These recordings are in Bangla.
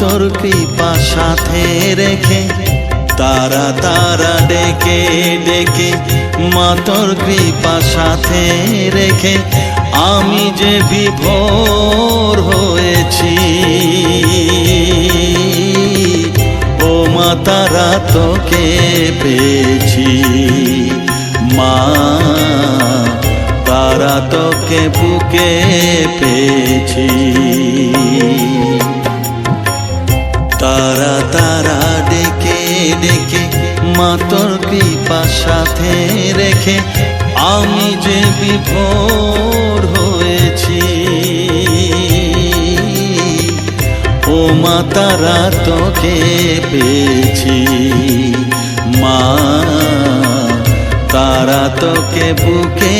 তোর কৃপা সাথে রেখে, তারা তারা ডেকে ডেকে মা তোর কৃপা সাথে রেখে আমি যে বিভোর হয়েছি। ও মা তারা তোকে পেয়েছি, মা তারা তোকে বুকে পেয়েছি। তারা তারা ডেকে ডেকে মা তোর কৃপা সাথে রেখে আমি যে বিভোর হয়েছি। ও মা তারা তোকে পেয়েছি, মা তারা তোকে বুকে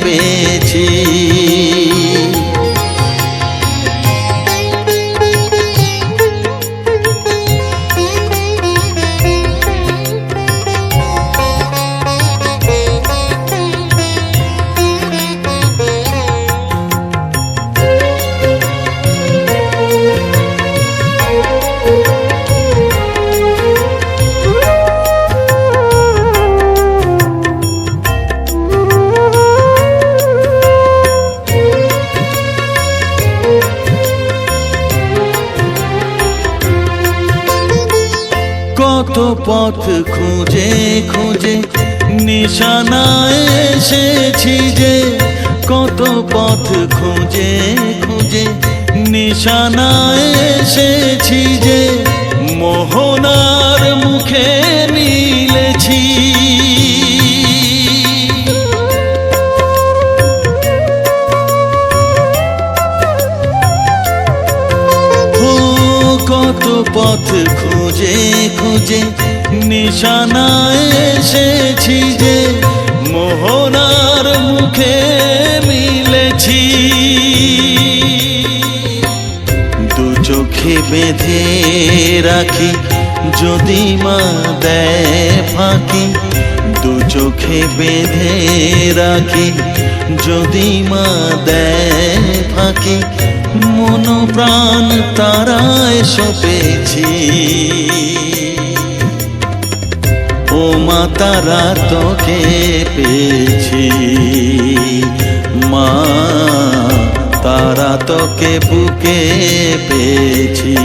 পেয়েছি। কত পথ খুঁজে খুঁজে নিশানায় এসেছি যে, কত পথ খুঁজে খুঁজে নিশানায় এসেছি যে, মোহনার মুখে মিলেছি। কত পথ খুঁজে খুঁজে নিশানায় এসেছি যে, মোহনার মুখে মিলেছি। দু চোখে বেঁধে রাখি যদি মা দেয় ফাঁকি, দু চোখে বেঁধে রাখি যদি মা দেয় ফাঁকি, মন প্রাণ তারায় সপেছি। ও মা তারা তোকে পেয়েছি, মা তারা তোকে বুকে পেয়েছি।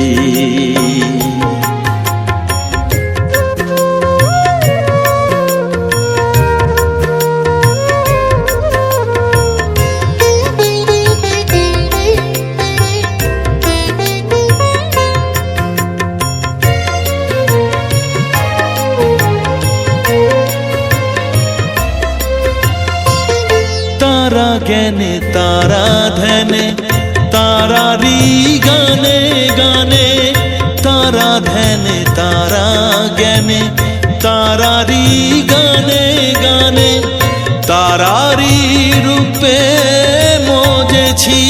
তারা জ্ঞানে তারা ধ্যানে তারারি গানে গানে, তারা ধ্যানে তারা জ্ঞানে তারারি গানে গানে, তারারি রূপে মজেছি।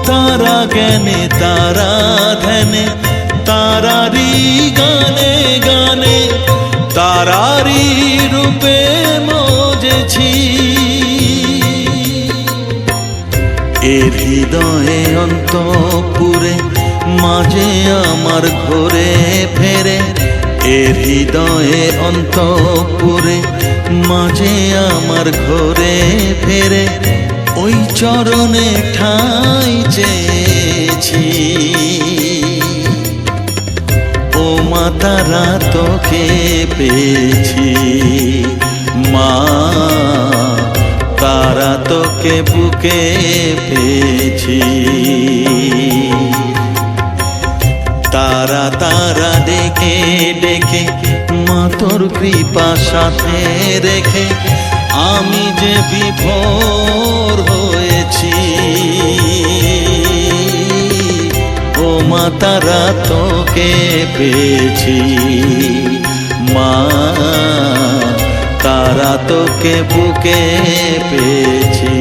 তারা জ্ঞানে তারা ধ্যানে তারারি গানে গানে, তারারি রূপে মজেছি। এর হৃদয়ে অন্তপুরে মাঝে আমার ঘরে ফেরে, এর হৃদয়ে অন্তপুরে মাঝে আমার ঘরে ফেরে, ওই চরণে ঠাঁই চেয়েছি। ও মা তারা তোকে পেয়েছি, মা তারা তোকে বুকে পেয়েছি। তারা তারা ডেকে ডেকে মা তোর কৃপা সাথে রেখে আমি যে বিভোর হয়েছি। ও মা তারা তোকে পেয়েছি, মা তারা তোকে বুকে পেয়েছি।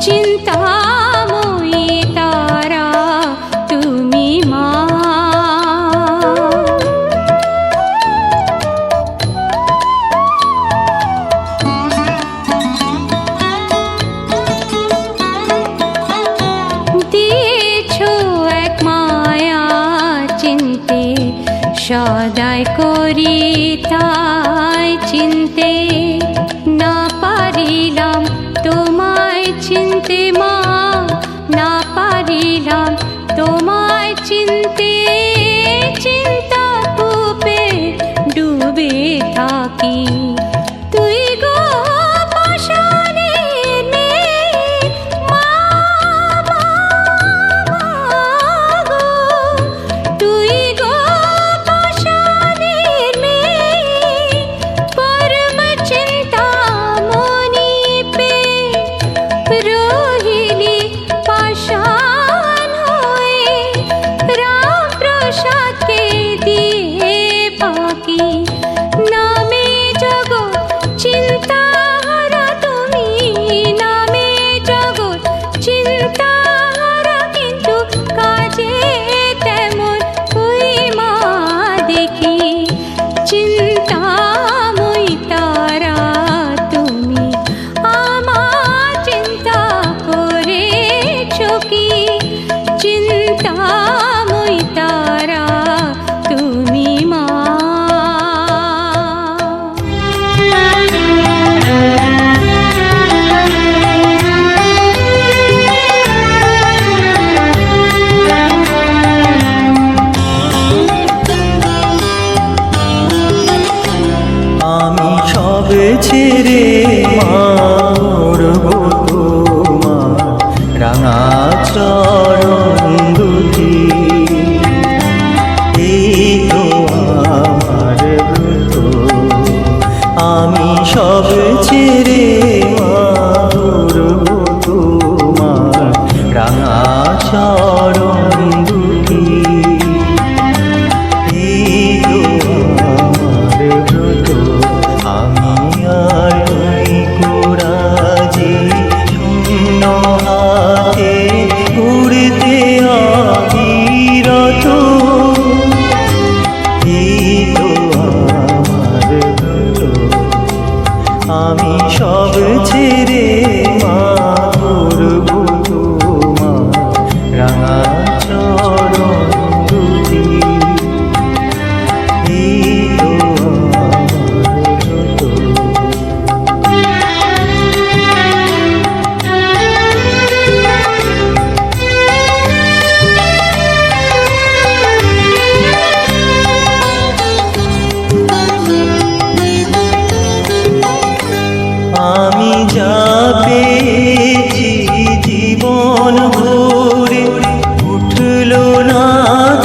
চিন্তাময়ী তারা তুমি মা। দিয়েছো এক মায়া চিনতে, সদাই করি তাই চিনতে, না পারিলাম তোমায় চিনতে মা, না পারিলাম তোমায় চিনতে। চিন্তা কূপে ডুবে থাকি, তুই গো পাষাণের মেয়ে মা, মা, মা গো, তুই গো পাষাণের মেয়ে, পরম চিন্তামণি পেয়ে রহিলি পাষাণ হয়ে, রাম প্রসাদকে দিয়ে বাকি নামে জগৎ চিন্তাহারা তুমি, নামে জগৎ চিন্তাহারা, কিন্তু কাজে তেমন ওই মা দেখি। চিন্তাময়ী তারা তুমি, আমার চিন্তা করেছো কি? চিন্তাময়ী তারা তুমি মা। আমি সব ছেড়ে মারব তোমার রাঙা চরণ দুটি, এই তো আমার ব্রত। আমি সব ছেড়ে মারব তোমার রাঙা চরণ দুটি, এই তো আমার ব্রত। আমি আর নই কোরাজি, শূন্য হাতে উড়তে অবিরত, এই তো আমার ব্রত। আমি সব ছেড়ে মারব তোমার রাঙা চরণ দুটি, এই তো আমার ব্রত। আমি যা পেয়েছি জীবন ভরে, উঠল না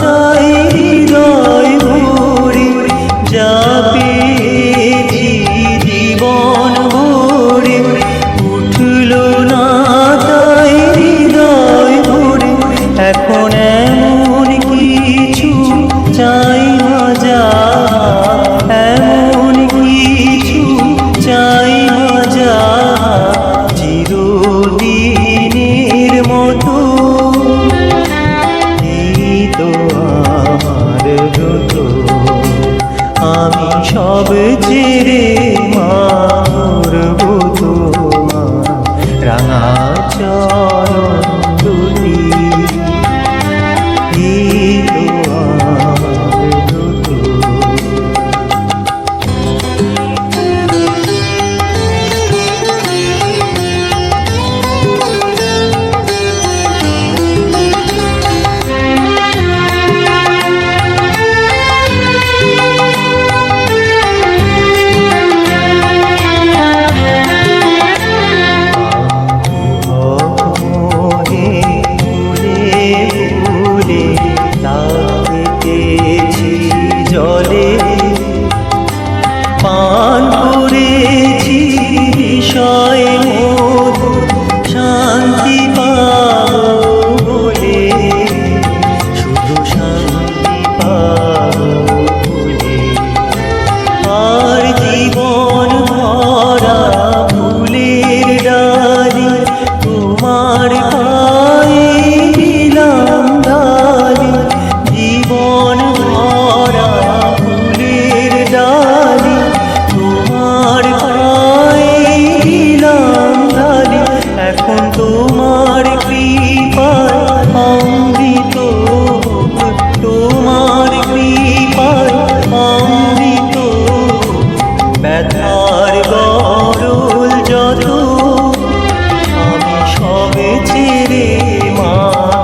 তাই হৃদয় ভরে। যা পেয়েছি জীবন ভরে, উঠল না তাই হৃদয় ভরে। এখন এমন কিছু চাই না যা, এমন কিছু চাই না যা, চিরদিনের মতো, এই তো আমার ব্রত। আমি সব ছেড়ে মারব তোমার রাঙা চরণ দুটি, এই তো আমার ব্রত। তোমার পায়ে দিলাম ডালি, জীবন ভরা ফুলের ডালি, তোমার পায়ে দিলাম ডালি। এখন তোমার কৃপায় অমৃত হোক, তোমার কৃপায় অমৃত হোক। ব্যথার গরল যত আমি সবে ছেড়ে মা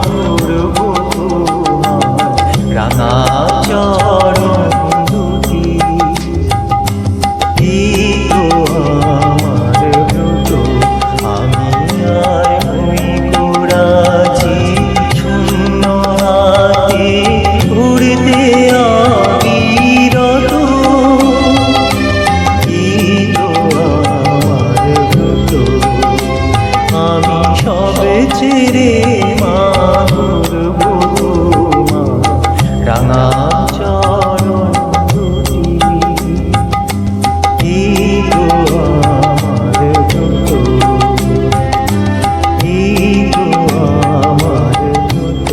করব তোমার রাঙা চরণ দুটি। এই তো আমার ব্রত, আমি আর নই করাছি শূন্য হাতে উড়তে অবিরত। এই তো আমার ব্রত, আমি সবে ছেড়ে মা করব তোমার রাঙা চরণ দুটি। এই তো আমার ব্রত, এই তো আমার ব্রত।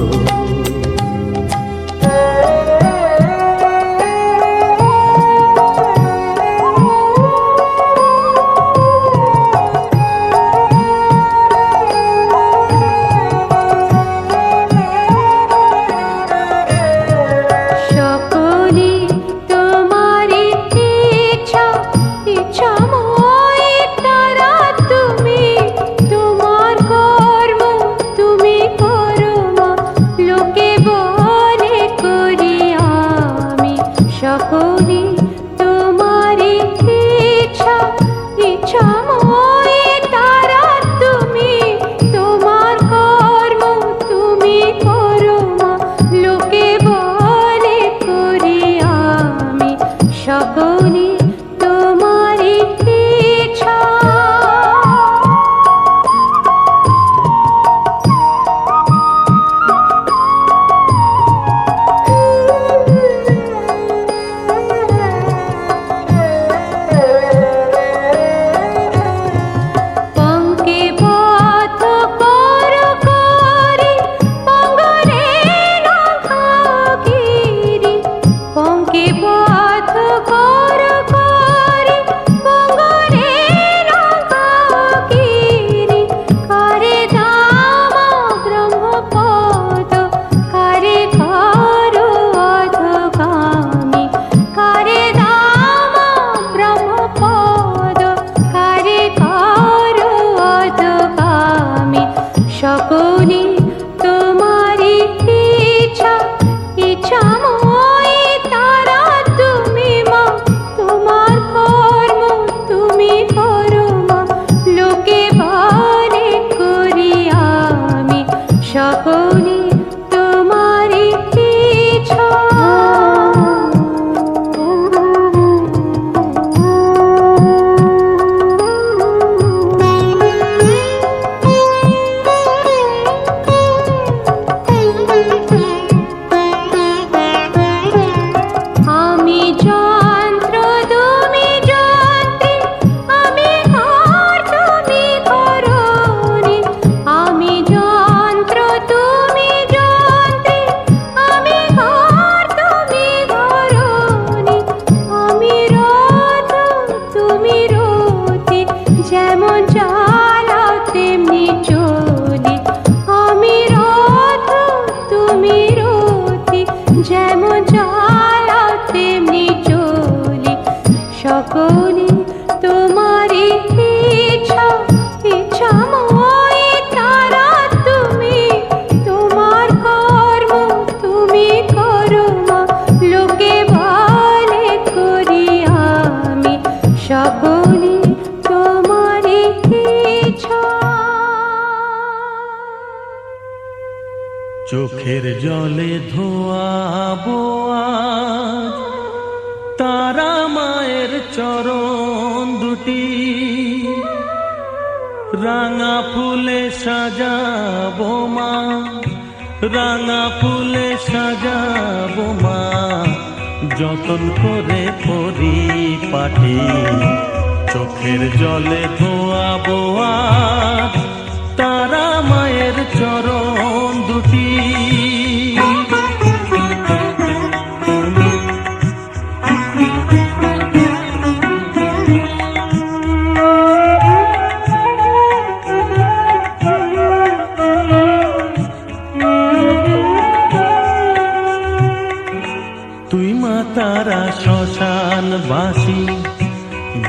সকলে তোমার ইচ্ছা, ইচ্ছাময় তারা তুমি, তোমার কর্ম তুমি করো মা, লোকে বলে করি আমি। সকলে তোমার ইচ্ছা, ইচ্ছাময় তারা তুমি, তোমার কর্ম তুমি করো মা, লোকে বলে করি আমি। সকলে তোমার ইচ্ছা। পঙ্কে পথ কর করি, পঙ্গরে নখাগিরি। পঙ্কে পথ কর করি, পঙ্গরে নখাগিরি। কারে ধামা ব্রহ্মপদ, কারে কর অধগামী। কারে ধামা ব্রহ্মপদ, কারে কর অধগামী। সকলে তোমার ইচ্ছা, ইচ্ছাময় তারা তুমি মা, তোমার কর্ম তুমি করো মা, লোকে বলে করি আমি। সকলে তোমার ইচ্ছা। আমি যন্ত্র তুমি যন্ত্রী, আমি ঘর তুমি ঘরণী। আমি যন্ত্র তুমি যন্ত্রী, আমি ঘর তুমি ঘরণী। আমি রথ তুমি রথী, যেমন চালাও তেমনি চলি। আমি রথ তুমি রথী, যেমন চালাও তেমনি চলি। সকলে তোমার ইচ্ছা, ইচ্ছাময় তারা তুমি, তোমার কর্ম তুমি করো মা, লোকে বলে করি আমি। সকলে তোমার ইচ্ছা। চোখের জলে ধোয়াবো আজ তারা মায়ের চরণ দুটি, রাঙা ফুলে সাজাবো মা, রাঙা ফুলে সাজাবো মা, যতন করে পরিপাটি। চোখের জলে ধোয়াবো আজ তারা মায়ের চরণ দুটি। তুই মা তারা শ্মশানবাসী,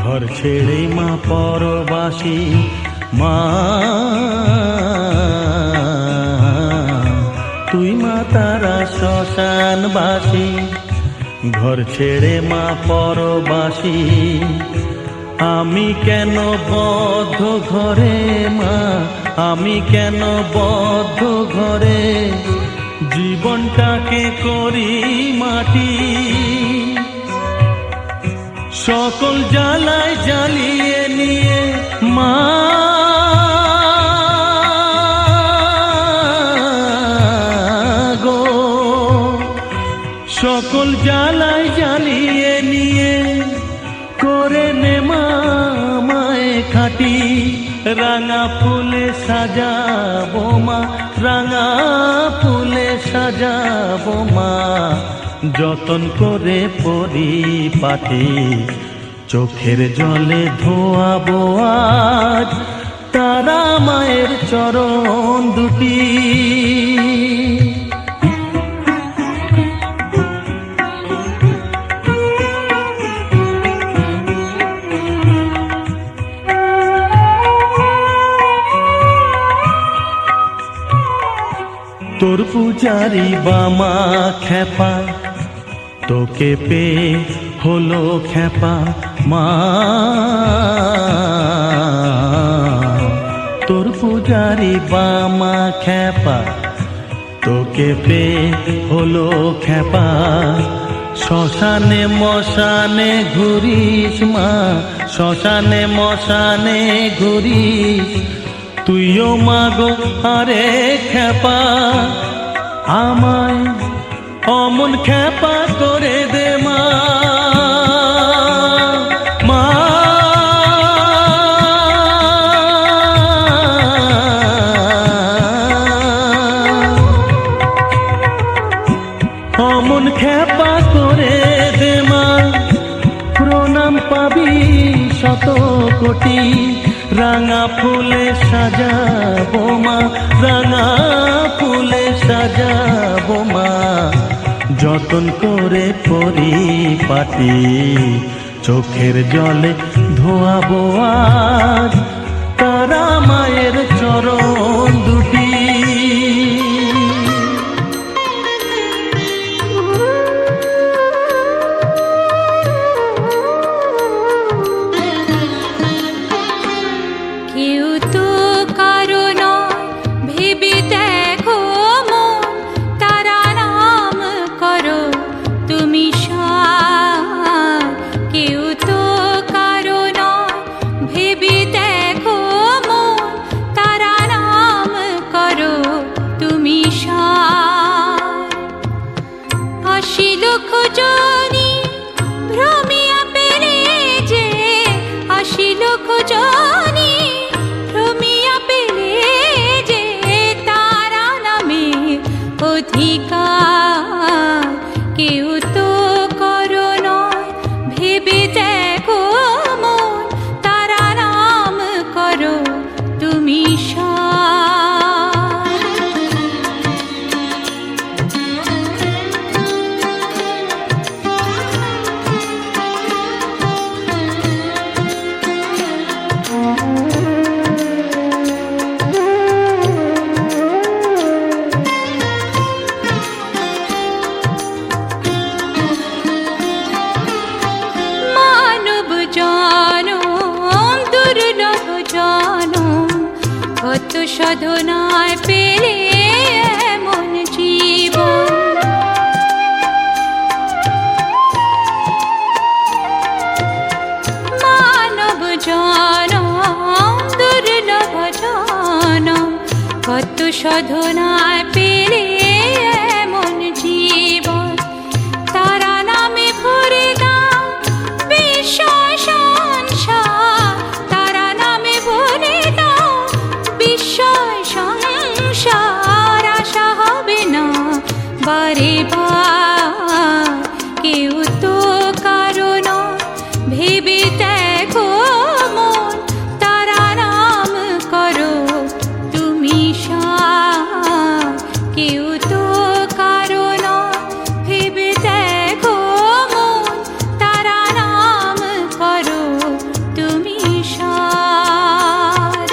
ঘর ছেড়ে মা পরবাসী। মা তুই মা তারা শ্মশানবাসী, ঘর ছেড়ে মা পরবাসী। আমি কেন বদ্ধ ঘরে মা, আমি কেন বদ্ধ ঘরে, জীবনটাকে করি মাটি। সকল জ্বালায় জ্বালিয়ে নিয়ে মা গো, সকল জ্বালায় জ্বালিয়ে নিয়ে করে নে মা মায়ে খাটি। রাঙা ফুলে সাজাবো মা, রাঙা ফুলে সাজাবো মা, যতন করে পরিপাটি। চোখের জলে ধোয়াবো আজ তারা মায়ের চরণ দুটি। তোর পূজারি বামা খেপা, তোকে পে হলো খেপা মা। তোর পূজারি বামা খেপা, তোকে পে হলো খেপা। শ্মশানে মশানে ঘুরিস মা, শ্মশানে মশানে ঘুরিস। তুইও মাগো আরে খেপা, আমায় অমন খেপা করে দে মা। মা অমন খেপা করে দে মা, প্রণাম পাবি শত কোটি। রাঙা ফুলে সাজাবো মা, রাঙা ফুলে সাজাবো মা, যতন করে পরিপাটি। চোখের জলে ধোয়াবো আজ তারা মায়ের চরণ দুটি। কেউ তো কারো নয়, ভেবে দেখো মন, তারা নাম করো তুমি সার। কেউ তো কারো নয়, ভেবে দেখো মন, তারা নাম করো তুমি সার। ৮০ লক্ষ জনি ভ্রমিয়া পেলে যে, ৮০ লক্ষ জনি ভ্রমিয়া পেলে যে, তারা নামে অধিকার। কেউ তো করো নয়, ভেবে দেখো মন, তারা নাম করো তুমি সার। মানব জনম দুর্লভ জনম, কত সাধনায় পেলে এমন জীবন। মানব জনম দুর্লভ জনম, কত সাধনায় পেলে এমন জীবন। তারা নামে ভরে দাও বিশ্ব সংসার, তারা নামে ভরে দাও বিশ্ব বারে বার কেউ তো কারণ ভেবে দেখো মন তারা নাম করো তুমি সার কেউ তো কারণ ভেবে দেখো মন তারা নাম করো তুমি সার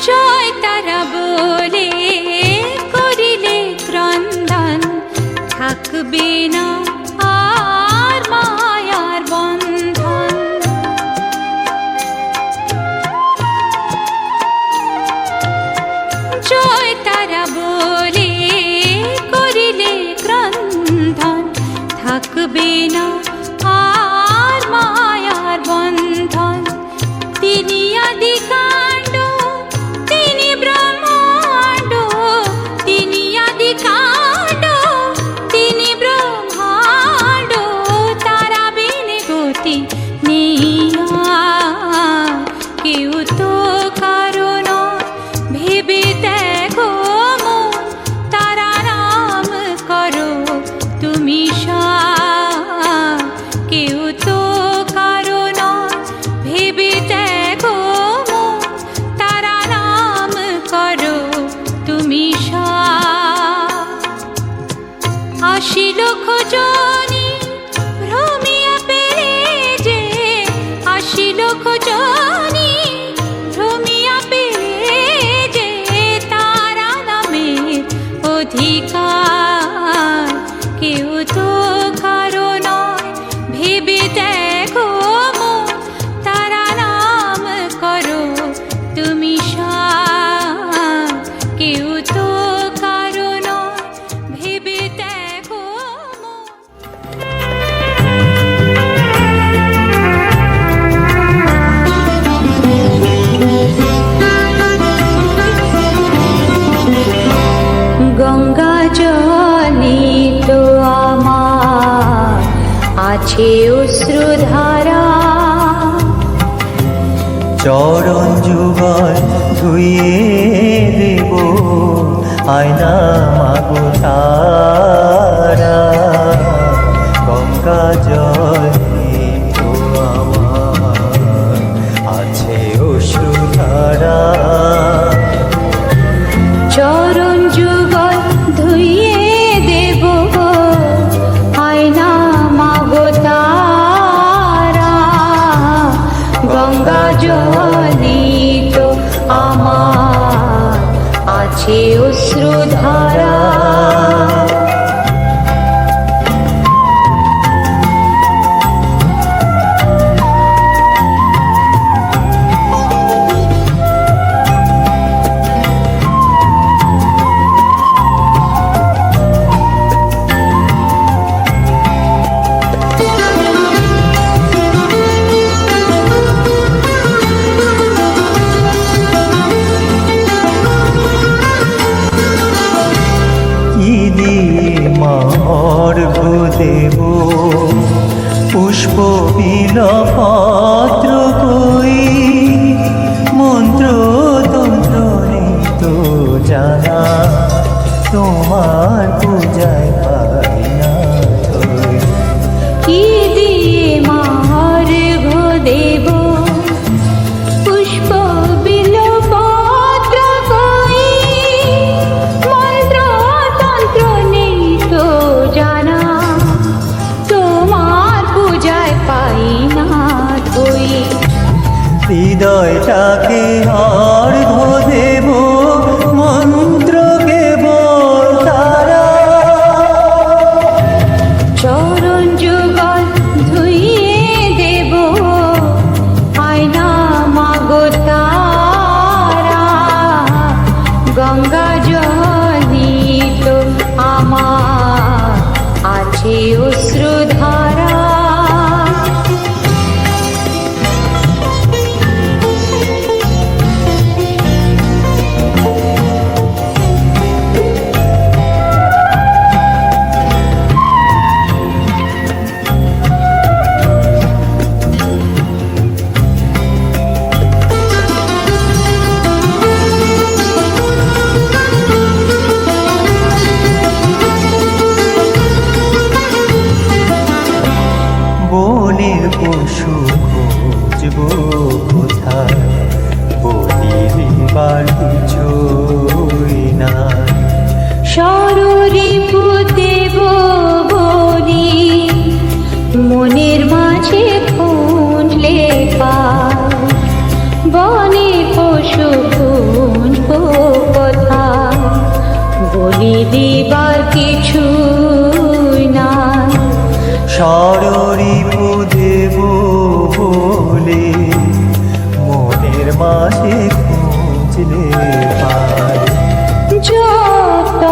জয় তারা বলে করিলে ক্রন্দন থাকবে না আর মায়ার বন্ধন জয় তারা বলে করিলে ক্রন্দন থাকবে না আর মায়ার বন্ধন তিনি আদি কাণ্ড তিনি ব্রহ্মাণ্ড তিনি আদি কাণ্ড তিনি ব্রহ্মাণ্ড তারা বিনে গতি নেই আর কেউ তো কারণ ভেবে দেখো মন তারা নাম করো তুমি সার কেউ তো কারণ ভেবে দেখো মন তারা নাম করো তুমি সার আসিল খোঁজনি ভ্রমিয়া পেলে যে আসিল খোঁজনি ভ্রমিয়া পেলে যে তারা নামের অধিকার কেউ তো কারণ ভেবে দেখো মন তারা নাম করো তুমি সার কেউ তো কারণ ভেবে দেখো মন গঙ্গা জলে তো আমার আছে অশ্রুধারা চরণ যুগল ধুয়ে দেব আয়না মাগো তারা গঙ্গা জলে তো আমার আছে অশ্রুধারা চরণ যুগল ধুইয়ে দেব আয়না মাগো তারা গঙ্গা জলে তো আমার আছে অশ্রুধারা কি দিয়ে মর্ঘ দেব পুষ্প বিলপত্র কই মন্ত্র তন্ত্র নেই তো জানা তোমার পূজায় পাই না ধরি। কি দিয়ে মার্ঘ দেব পুষ্প বিলপত্র কই মন্ত্র তন্ত্র নেই তো জানা তোমার পূজায় পাই না ধই হৃদয়টাকে অর্ঘ দেব মন্ত্র কেবল তারা চরণ যুগল ধুইয়ে দেব আয়না মাগো তারা গঙ্গা জলে তো আমার আছে অশ্রুধারা দিবার কিছু নাই। ষড়রিপু দেব বলে মনের মাঝে খুঁজলে পাই। যত